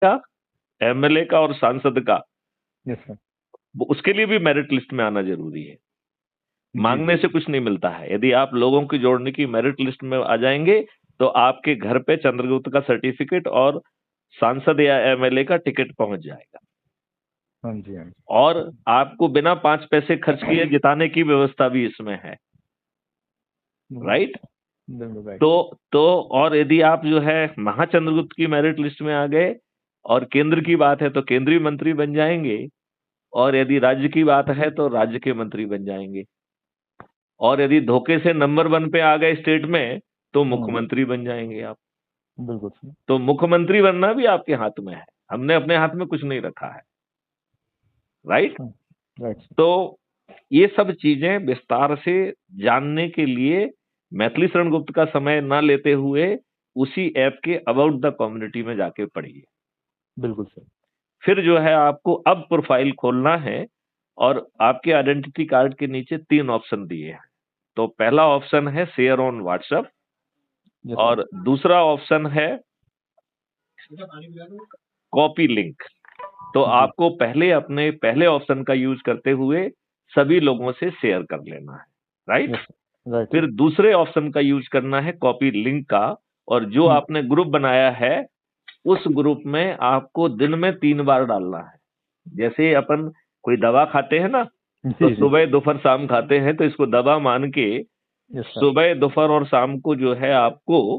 का, एमएलए का और सांसद का, यस सर। उसके लिए भी मेरिट लिस्ट में आना जरूरी है। जी मांगने जी। से कुछ नहीं मिलता है। यदि आप लोगों की जोड़ने की मेरिट लिस्ट में आ जाएंगे तो आपके घर पे चंद्रगुप्त का सर्टिफिकेट और सांसद या एमएलए का टिकट पहुंच जाएगा, हाँ जी हाँ जी। और आपको बिना 5 पैसे खर्च किए जिताने की व्यवस्था भी इसमें है। राइट? बिल्कुल राइट। तो और यदि आप जो है महाचंद्रगुप्त की मेरिट लिस्ट में आ गए और केंद्र की बात है तो केंद्रीय मंत्री बन जाएंगे, और यदि राज्य की बात है तो राज्य के मंत्री बन जाएंगे, और यदि धोखे से नंबर 1 पे आ गए स्टेट में तो मुख्यमंत्री बन जाएंगे आप। बिल्कुल सर। तो मुख्यमंत्री बनना भी आपके हाथ में है, हमने अपने हाथ में कुछ नहीं रखा है। राइट? Right sir. तो ये सब चीजें विस्तार से जानने के लिए मैथिली शरण गुप्त का समय ना लेते हुए उसी ऐप के अबाउट द कम्युनिटी में जाके पढ़िए। बिल्कुल सर। फिर जो है आपको अब प्रोफाइल खोलना है, और आपके आइडेंटिटी कार्ड के नीचे 3 ऑप्शन दिए हैं। तो पहला ऑप्शन है share on WhatsApp, yes sir. और दूसरा ऑप्शन है कॉपी लिंक। तो जी। आपको पहले अपने पहले ऑप्शन का यूज करते हुए सभी लोगों से शेयर कर लेना है। राइट? Yes sir. राइट फिर सर। दूसरे ऑप्शन का यूज करना है कॉपी लिंक का, और जो आपने ग्रुप बनाया है उस ग्रुप में आपको दिन में 3 बार डालना है। जैसे अपन कोई दवा खाते हैं ना, तो जी जी। सुबह दोपहर शाम खाते हैं, तो इसको दवा मान के यस सर। सुबह दोपहर और शाम को जो है आपको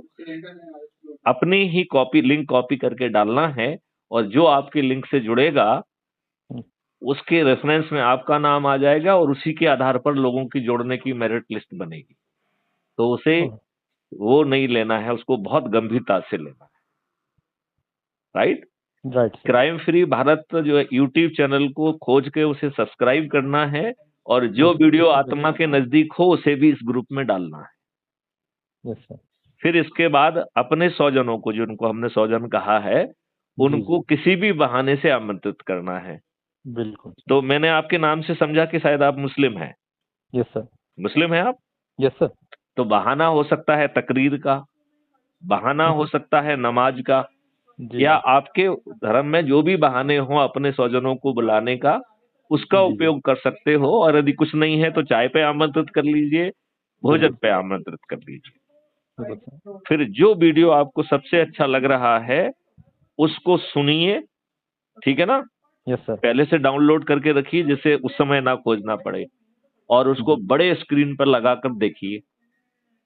अपनी ही कॉपी लिंक कॉपी करके डालना है, और जो आपके लिंक से जुड़ेगा उसके रेफरेंस में आपका नाम आ जाएगा, और उसी के आधार पर लोगों की जोड़ने की मेरिट लिस्ट बनेगी। तो उसे वो नहीं लेना है, उसको बहुत गंभीरता से लेना है। Right? Right sir. Crime free Bharat जो है यूट्यूब चैनल को खोज के उसे सब्सक्राइब करना है, और जो वीडियो आत्मा के नजदीक हो उसे भी इस ग्रुप में डालना है। Yes sir. फिर इसके बाद अपने स्वजनों को, जिनको हमने स्वजन कहा है, जी उनको जी। किसी भी बहाने से आमंत्रित करना है। बिल्कुल सर। तो मैंने आपके नाम से समझा कि शायद आप मुस्लिम हैं। Yes sir. मुस्लिम हैं आप? Yes sir. तो बहाना हो सकता है तकरीर का, बहाना हो सकता है नमाज का, जी या जी। आपके धर्म में जो भी बहाने हो अपने स्वजनों को बुलाने का, उसका जी जी। उपयोग कर सकते हो। और यदि कुछ नहीं है तो चाय पे आमंत्रित कर लीजिए, भोजन बिल्कुल पे आमंत्रित कर लीजिए। बिल्कुल सर। फिर जो वीडियो आपको सबसे अच्छा लग रहा है उसको सुनिए। ठीक है ना? Yes sir. पहले से डाउनलोड करके रखिए जिससे उस समय ना खोजना पड़े, और उसको जी। बड़े स्क्रीन पर लगाकर देखिए।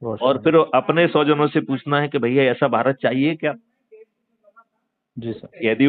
और रोशन। फिर अपने स्वजनों से पूछना है कि भैया ऐसा भारत चाहिए क्या? जी सर। यदि